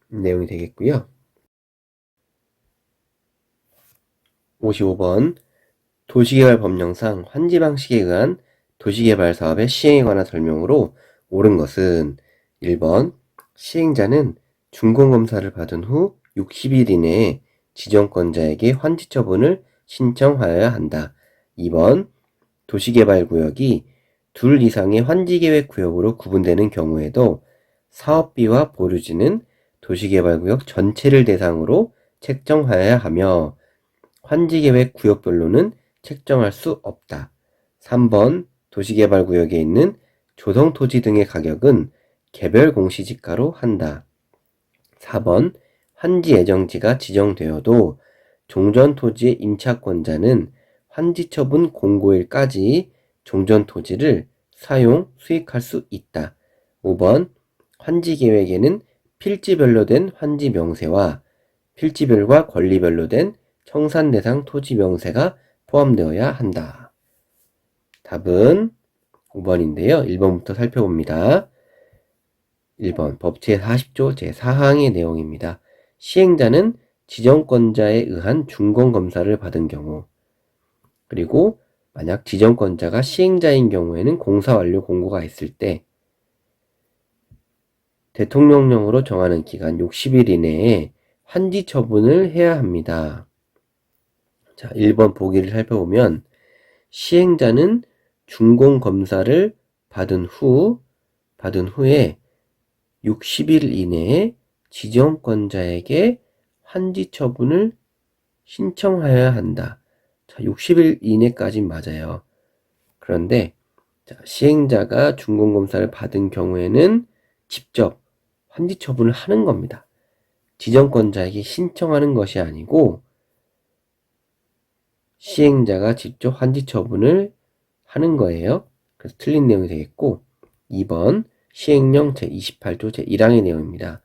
내용이 되겠고요. 55번 도시개발법령상 환지 방식에 의한 도시개발 사업의 시행에 관한 설명으로 옳은 것은 1번 시행자는 준공검사를 받은 후 60일 이내에 지정권자에게 환지 처분을 신청하여야 한다. 2번 도시개발구역이 둘 이상의 환지계획구역으로 구분되는 경우에도 사업비와 보류지는 도시개발구역 전체를 대상으로 책정하여야 하며 환지계획 구역별로는 책정할 수 없다. 3번 도시개발구역에 있는 조성토지 등의 가격은 개별 공시지가로 한다. 4번 환지예정지가 지정되어도 종전토지의 임차권자는 환지처분 공고일까지 종전토지를 사용, 수익할 수 있다. 5번 환지계획에는 필지별로 된 환지 명세와 필지별과 권리별로 된 청산 대상 토지 명세가 포함되어야 한다. 답은 5번인데요. 1번부터 살펴봅니다. 1번 법 제40조 제4항의 내용입니다. 시행자는 지정권자에 의한 준공검사를 받은 경우, 그리고 만약 지정권자가 시행자인 경우에는 공사완료 공고가 있을 때 대통령령으로 정하는 기간 60일 이내에 환지 처분을 해야 합니다. 자, 1번 보기를 살펴보면 시행자는 준공검사를 받은 후에 60일 이내에 지정권자에게 환지 처분을 신청하여야 한다. 자, 60일 이내까진 맞아요. 그런데 시행자가 준공검사를 받은 경우에는 직접 환지 처분을 하는 겁니다. 지정권자에게 신청하는 것이 아니고 시행자가 직접 환지 처분을 하는 거예요. 그래서 틀린 내용이 되겠고 2번 시행령 제28조 제1항의 내용입니다.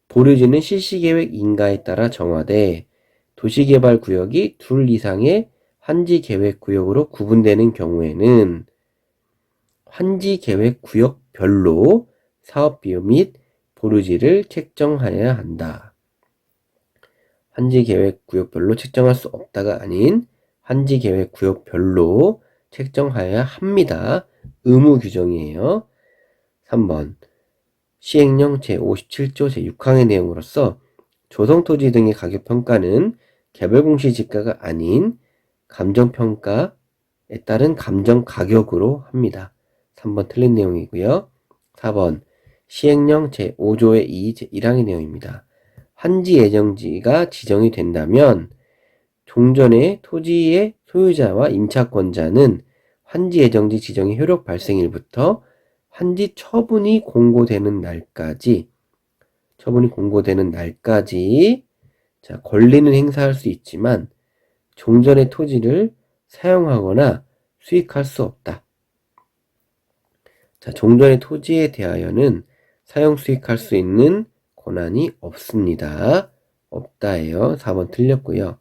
보류지는 실시계획 인가에 따라 정하되 도시개발구역이 둘 이상의 환지계획구역으로 구분되는 경우에는 환지계획구역별로 사업비용 및 보류지를 책정하여야 한다. 환지계획구역별로 책정할 수 없다가 아닌 환지계획구역별로 책정하여야 합니다. 의무 규정이에요. 3번 시행령 제57조 제6항의 내용으로서 조성토지 등의 가격평가는 개별공시지가가 아닌 감정평가에 따른 감정가격으로 합니다. 3번 틀린 내용이고요. 4번 시행령 제5조의 2 제1항의 내용입니다. 환지예정지가 지정이 된다면 종전의 토지의 소유자와 임차권자는 환지예정지 지정의 효력 발생일부터 환지 처분이 공고되는 날까지 자, 권리는 행사할 수 있지만 종전의 토지를 사용하거나 수익할 수 없다. 자, 종전의 토지에 대하여는 사용 수익할 수 있는 권한이 없습니다. 없다예요. 4번 틀렸고요.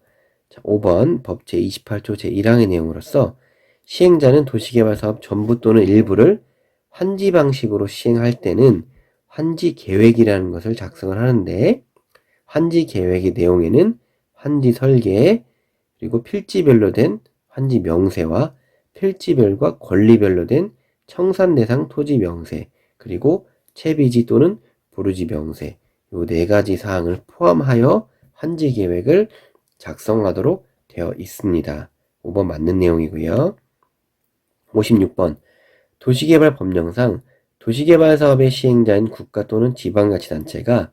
자, 5번 법 제28조 제1항의 내용으로서 시행자는 도시개발사업 전부 또는 일부를 환지 방식으로 시행할 때는 환지 계획이라는 것을 작성을 하는데, 환지 계획의 내용에는 환지 설계, 그리고 필지별로 된 환지 명세와 필지별과 권리별로 된 청산 대상 토지 명세, 그리고 채비지 또는 부르지 명세, 요 4가지 사항을 포함하여 환지 계획을 작성하도록 되어 있습니다. 5번 맞는 내용이고요. 56번 도시개발법령상 도시개발사업의 시행자인 국가 또는 지방자치단체가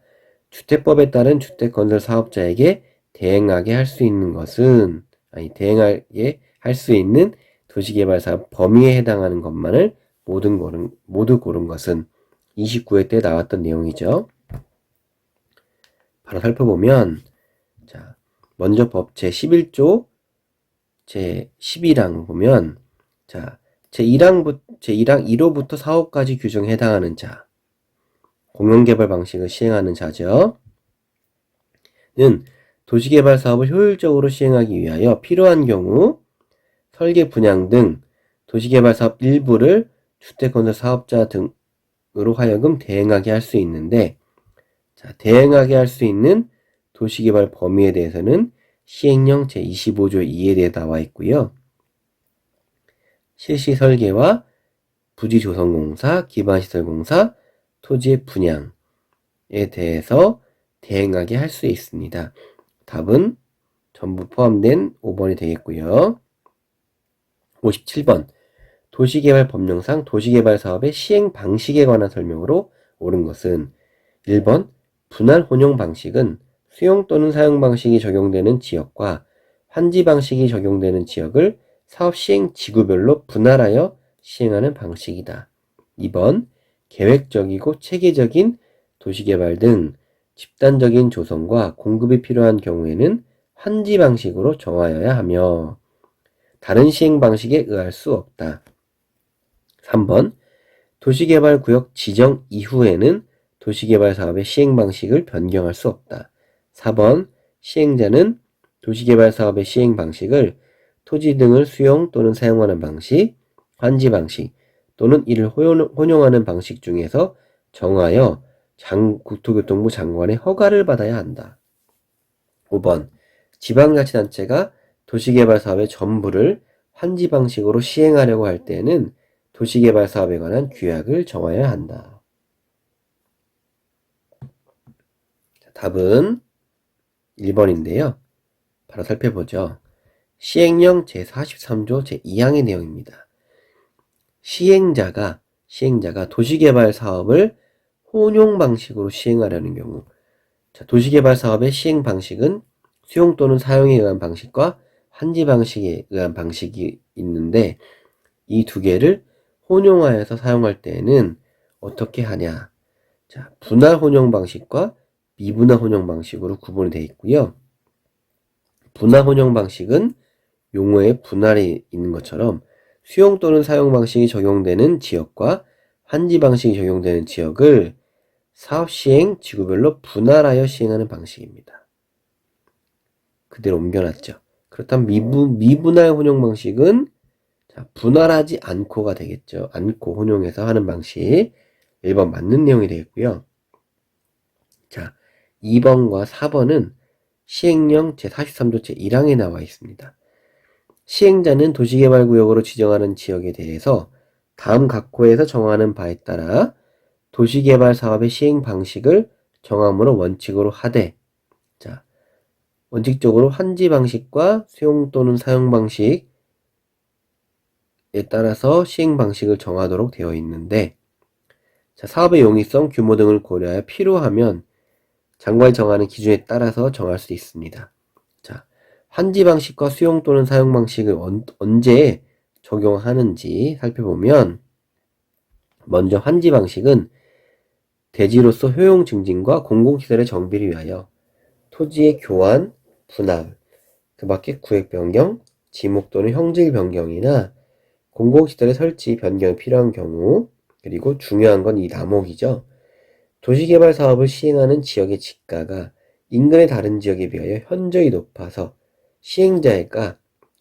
주택법에 따른 주택건설 사업자에게 대행하게 할 수 있는 것은, 대행하게 할 수 있는 도시개발사업 범위에 해당하는 것만을 모두 고른 것은 29회 때 나왔던 내용이죠. 바로 살펴보면, 자, 먼저 법 제11조 제11항 보면, 자, 제1항 1호부터 4호까지 규정에 해당하는 자, 공용개발 방식을 시행하는 자죠. 는 도시개발 사업을 효율적으로 시행하기 위하여 필요한 경우 설계 분양 등 도시개발 사업 일부를 주택건설 사업자 등으로 하여금 대행하게 할 수 있는데, 자, 대행하게 할 수 있는 도시개발 범위에 대해서는 시행령 제25조 2에 대해 나와 있고요. 실시 설계와 부지 조성공사, 기반시설공사, 토지의 분양에 대해서 대행하게 할 수 있습니다. 답은 전부 포함된 5번이 되겠고요. 57번 도시개발법령상 도시개발사업의 시행 방식에 관한 설명으로 옳은 것은 1번 분할 혼용 방식은 수용 또는 사용 방식이 적용되는 지역과 환지 방식이 적용되는 지역을 사업 시행 지구별로 분할하여 시행하는 방식이다. 2번 계획적이고 체계적인 도시개발 등 집단적인 조성과 공급이 필요한 경우에는 환지 방식으로 정하여야 하며 다른 시행 방식에 의할 수 없다. 3번 도시개발구역 지정 이후에는 도시개발 사업의 시행 방식을 변경할 수 없다. 4번 시행자는 도시개발 사업의 시행 방식을 토지 등을 수용 또는 사용하는 방식, 환지 방식 또는 이를 혼용하는 방식 중에서 정하여 국토교통부 장관의 허가를 받아야 한다. 5번 지방자치단체가 도시개발 사업의 전부를 환지 방식으로 시행하려고 할 때에는 도시개발 사업에 관한 규약을 정하여야 한다. 답은 1번인데요. 바로 살펴보죠. 시행령 제43조 제2항의 내용입니다. 시행자가 도시개발 사업을 혼용 방식으로 시행하려는 경우, 자, 도시개발 사업의 시행 방식은 수용 또는 사용에 의한 방식과 환지 방식에 의한 방식이 있는데, 이 두 개를 혼용하여서 사용할 때에는 어떻게 하냐? 자, 분할 혼용 방식과 미분할 혼용 방식으로 구분이 되어 있고요. 분할 혼용 방식은 용어에 분할이 있는 것처럼 수용 또는 사용 방식이 적용되는 지역과 환지 방식이 적용되는 지역을 사업 시행 지구별로 분할하여 시행하는 방식입니다. 그대로 옮겨놨죠. 그렇다면 미분할 혼용 방식은 자, 분할하지 않고가 되겠죠. 않고 혼용해서 하는 방식. 1번 맞는 내용이 되겠고요. 자, 2번과 4번은 시행령 제43조 제1항에 나와 있습니다. 시행자는 도시개발구역으로 지정하는 지역에 대해서 다음 각 호에서 정하는 바에 따라 도시개발 사업의 시행 방식을 정함으로 원칙으로 하되, 자, 원칙적으로 환지 방식과 수용 또는 사용 방식에 따라서 시행 방식을 정하도록 되어 있는데, 자, 사업의 용이성, 규모 등을 고려하여 필요하면 장관이 정하는 기준에 따라서 정할 수 있습니다. 자, 환지 방식과 수용 또는 사용 방식을 언제 적용하는지 살펴보면, 먼저 환지 방식은 대지로서 효용 증진과 공공시설의 정비를 위하여 토지의 교환, 분할, 그 밖에 구획 변경, 지목 또는 형질 변경이나 공공시설의 설치 변경이 필요한 경우, 그리고 중요한 건 이 남목이죠. 도시개발 사업을 시행하는 지역의 지가가 인근의 다른 지역에 비하여 현저히 높아서 시행자가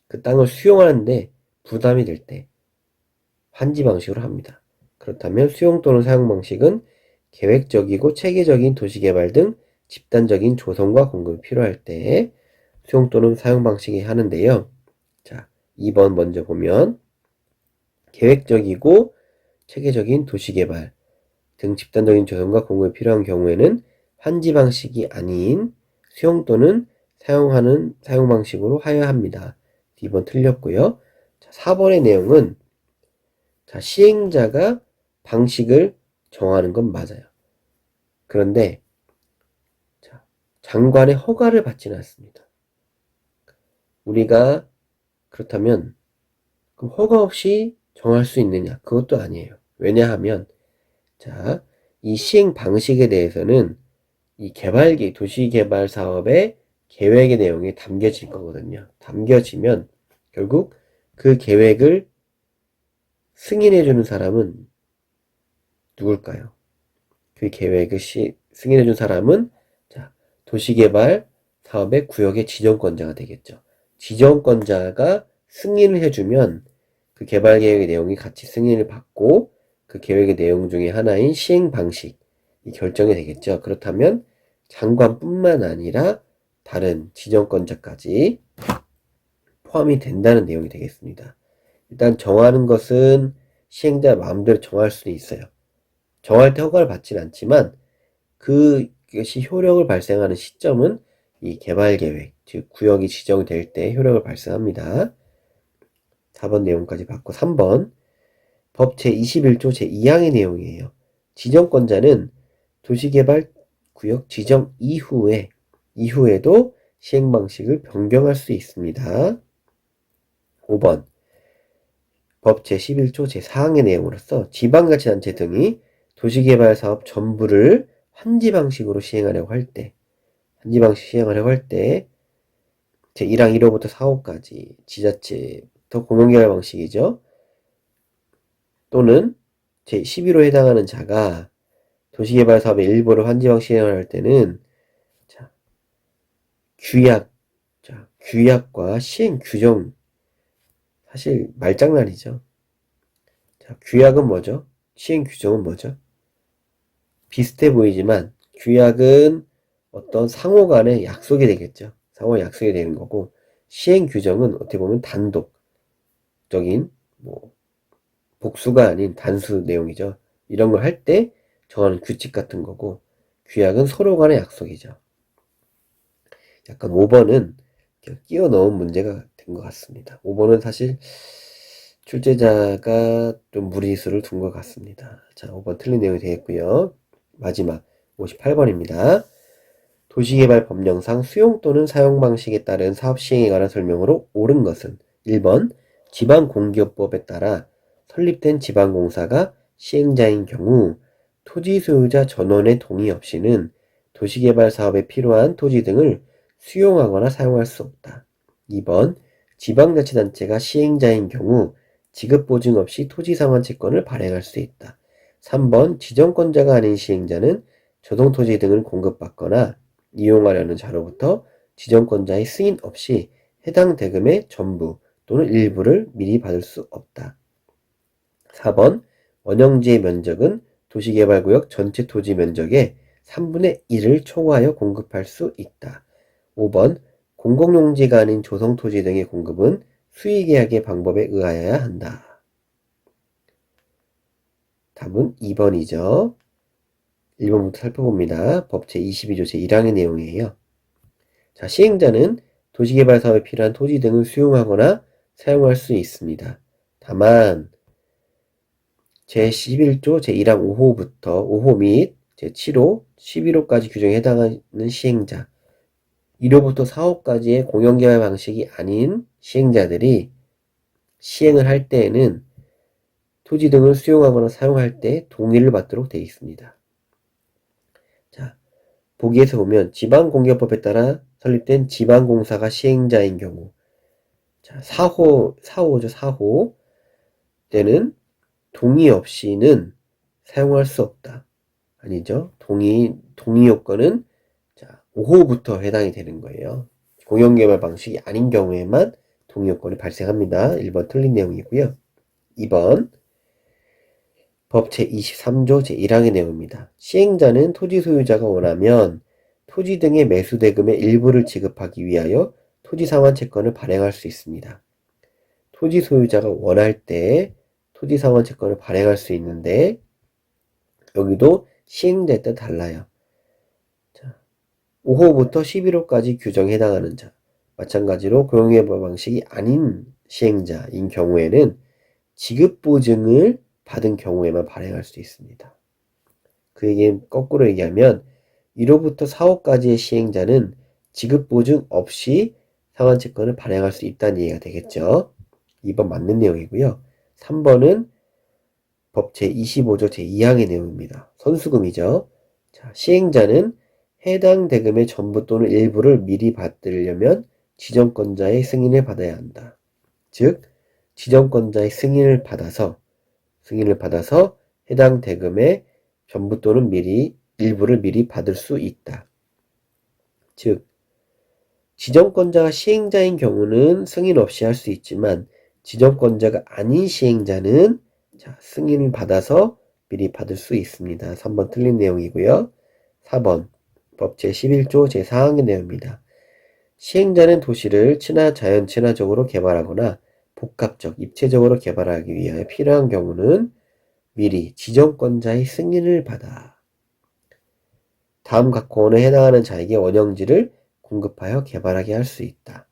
그 땅을 수용하는데 부담이 될 때 환지 방식으로 합니다. 그렇다면 수용 또는 사용 방식은 계획적이고 체계적인 도시개발 등 집단적인 조성과 공급이 필요할 때 수용 또는 사용 방식이 하는데요. 자, 2번 먼저 보면 계획적이고 체계적인 도시개발 등 집단적인 조성과 공급이 필요한 경우에는 환지 방식이 아닌 수용 또는 사용하는 사용 방식으로 하여야 합니다. 2번 틀렸고요. 자, 4번의 내용은 자, 시행자가 방식을 정하는 건 맞아요. 그런데 자, 장관의 허가를 받지는 않습니다. 우리가 그렇다면 그럼 허가 없이 정할 수 있느냐? 그것도 아니에요. 왜냐하면 자, 이 시행 방식에 대해서는 이 개발기 도시개발 사업의 계획의 내용이 담겨질 거거든요. 담겨지면 결국 그 계획을 승인해주는 사람은 누굴까요? 그 계획을 승인해준 사람은 자, 도시개발 사업의 구역의 지정권자가 되겠죠. 지정권자가 승인을 해주면 그 개발계획의 내용이 같이 승인을 받고 그 계획의 내용 중에 하나인 시행 방식이 결정이 되겠죠. 그렇다면 장관뿐만 아니라 다른 지정권자까지 포함이 된다는 내용이 되겠습니다. 일단 정하는 것은 시행자 마음대로 정할 수는 있어요. 정할 때 허가를 받지는 않지만 그것이 효력을 발생하는 시점은 이 개발계획, 즉 구역이 지정될 때 효력을 발생합니다. 4번 내용까지 받고 3번 법 제21조 제2항의 내용이에요. 지정권자는 도시개발구역 지정 이후에도 시행방식을 변경할 수 있습니다. 5번 법 제11조 제4항의 내용으로서 지방자치단체 등이 도시개발사업 전부를 환지 방식으로 시행하려고 할 때 제1항 1호부터 4호까지 지자체부터 공공개발 방식이죠. 또는 제11호에 해당하는 자가 도시개발 사업의 일부를 환지 방식 시행을 할 때는 자, 규약과 시행 규정 사실 말장난이죠. 자, 규약은 뭐죠? 시행 규정은 뭐죠? 비슷해 보이지만 규약은 어떤 상호 간의 약속이 되겠죠. 상호 약속이 되는 거고 시행 규정은 어떻게 보면 단독적인 복수가 아닌 단수 내용이죠. 이런 걸 할 때 정하는 규칙 같은 거고 규약은 서로 간의 약속이죠. 약간 5번은 끼워 넣은 문제가 된 것 같습니다. 5번은 사실 출제자가 좀 무리수를 둔 것 같습니다. 자, 5번 틀린 내용이 되겠고요. 마지막 58번입니다. 도시개발 법령상 수용 또는 사용 방식에 따른 사업 시행에 관한 설명으로 옳은 것은 1번 지방공기업법에 따라 설립된 지방공사가 시행자인 경우 토지 소유자 전원의 동의 없이는 도시개발 사업에 필요한 토지 등을 수용하거나 사용할 수 없다. 2번 지방자치단체가 시행자인 경우 지급보증 없이 토지상환 채권을 발행할 수 있다. 3번 지정권자가 아닌 시행자는 조성토지 등을 공급받거나 이용하려는 자로부터 지정권자의 승인 없이 해당 대금의 전부 또는 일부를 미리 받을 수 없다. 4번 원형지의 면적은 도시개발구역 전체 토지 면적의 3분의 1을 초과하여 공급할 수 있다. 5번 공공용지가 아닌 조성토지 등의 공급은 수의계약의 방법에 의하여야 한다. 답은 2번이죠. 1번부터 살펴봅니다. 법 제22조 제1항의 내용이에요. 자, 시행자는 도시개발 사업에 필요한 토지 등을 수용하거나 사용할 수 있습니다. 다만 제11조 제1항 5호 및 제7호, 11호까지 규정에 해당하는 시행자 1호부터 4호까지의 공영개발 방식이 아닌 시행자들이 시행을 할 때에는 토지 등을 수용하거나 사용할 때 동의를 받도록 되어 있습니다. 자, 보기에서 보면 지방공개법에 따라 설립된 지방공사가 시행자인 경우, 자, 4호죠, 4호. 때는 동의 없이는 사용할 수 없다. 아니죠. 동의 요건은 자, 5호부터 해당이 되는 거예요. 공영개발 방식이 아닌 경우에만 동의 요건이 발생합니다. 1번 틀린 내용이고요. 2번 법 제23조 제1항의 내용입니다. 시행자는 토지 소유자가 원하면 토지 등의 매수 대금의 일부를 지급하기 위하여 토지 상환 채권을 발행할 수 있습니다. 토지 소유자가 원할 때 토지 상환 채권을 발행할 수 있는데 여기도 시행자에 따라 달라요. 자, 5호부터 11호까지 규정에 해당하는 자, 마찬가지로 공영개발 방식이 아닌 시행자인 경우에는 지급보증을 받은 경우에만 발행할 수 있습니다. 그 얘기는 거꾸로 얘기하면 1호부터 4호까지의 시행자는 지급보증 없이 상환채권을 발행할 수 있다는 얘기가 되겠죠. 2번 맞는 내용이고요. 3번은 법 제25조 제2항의 내용입니다. 선수금이죠. 자, 시행자는 해당 대금의 전부 또는 일부를 미리 받으려면 지정권자의 승인을 받아야 한다. 즉, 지정권자의 승인을 받아서 해당 대금의 전부 또는 일부를 미리 받을 수 있다. 즉, 지정권자가 시행자인 경우는 승인 없이 할 수 있지만 지정권자가 아닌 시행자는 자, 승인을 받아서 미리 받을 수 있습니다. 3번 틀린 내용이고요. 4번 법 제11조 제4항의 내용입니다. 시행자는 도시를 자연 친화적으로 개발하거나 복합적, 입체적으로 개발하기 위하여 필요한 경우는 미리 지정권자의 승인을 받아 다음 각 공원에 해당하는 자에게 원형지를 공급하여 개발하게 할 수 있다.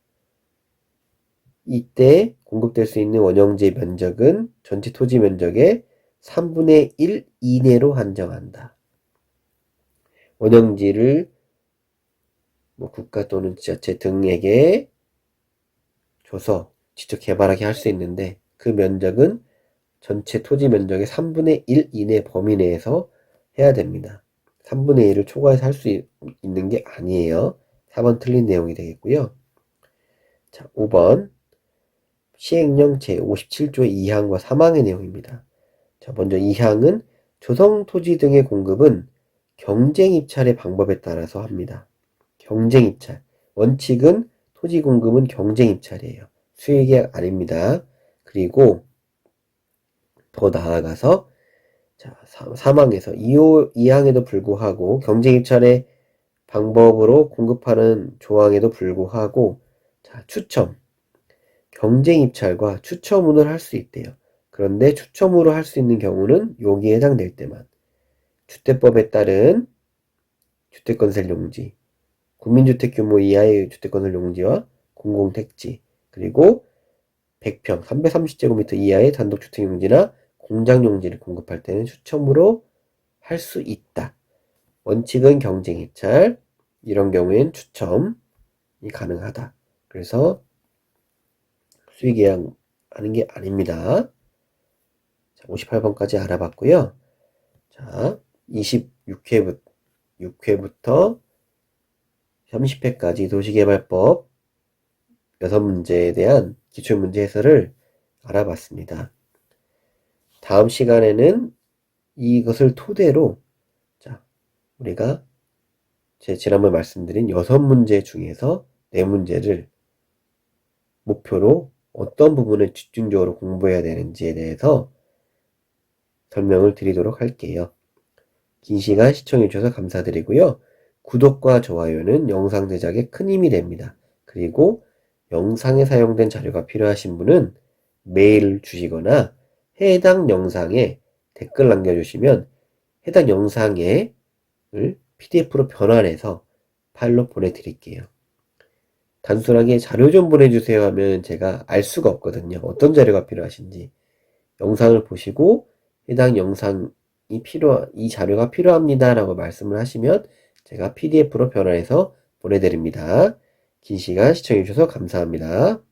이때 공급될 수 있는 원형지의 면적은 전체 토지 면적의 3분의 1 이내로 한정한다. 원형지를 국가 또는 지자체 등에게 줘서 직접 개발하게 할 수 있는데 그 면적은 전체 토지 면적의 3분의 1 이내 범위 내에서 해야 됩니다. 3분의 1을 초과해서 할 수 있는 게 아니에요. 4번 틀린 내용이 되겠고요. 자, 5번 시행령 제57조의 2항과 3항의 내용입니다. 자, 먼저 2항은 조성토지 등의 공급은 경쟁입찰의 방법에 따라서 합니다. 경쟁입찰. 원칙은 토지 공급은 경쟁입찰이에요. 수의계약 아닙니다. 그리고 더 나아가서 자, 3항에서 2항에도 불구하고 경쟁입찰의 방법으로 공급하는 조항에도 불구하고 자, 경쟁입찰과 추첨을 할 수 있대요. 그런데 추첨으로 할 수 있는 경우는 여기에 해당될 때만 주택법에 따른 주택건설용지, 국민주택 규모 이하의 주택건설용지와 공공택지, 그리고 100평, 330제곱미터 이하의 단독주택용지나 공장용지를 공급할 때는 추첨으로 할 수 있다. 원칙은 경쟁입찰, 이런 경우엔 추첨이 가능하다. 그래서 수의계약 하는 게 아닙니다. 자, 58번까지 알아봤고요. 자, 26회부터 30회까지 도시개발법 6문제에 대한 기출문제 해설을 알아봤습니다. 다음 시간에는 이것을 토대로 자, 우리가 제 지난번에 말씀드린 6문제 중에서 4문제를 목표로 어떤 부분을 집중적으로 공부해야 되는지에 대해서 설명을 드리도록 할게요. 긴 시간 시청해 주셔서 감사드리고요. 구독과 좋아요는 영상 제작에 큰 힘이 됩니다. 그리고 영상에 사용된 자료가 필요하신 분은 메일 주시거나 해당 영상에 댓글 남겨주시면 해당 영상을 PDF로 변환해서 파일로 보내드릴게요. 단순하게 자료 좀 보내주세요 하면 제가 알 수가 없거든요. 어떤 자료가 필요하신지. 영상을 보시고 해당 이 자료가 필요합니다 라고 말씀을 하시면 제가 PDF로 변환해서 보내드립니다. 긴 시간 시청해주셔서 감사합니다.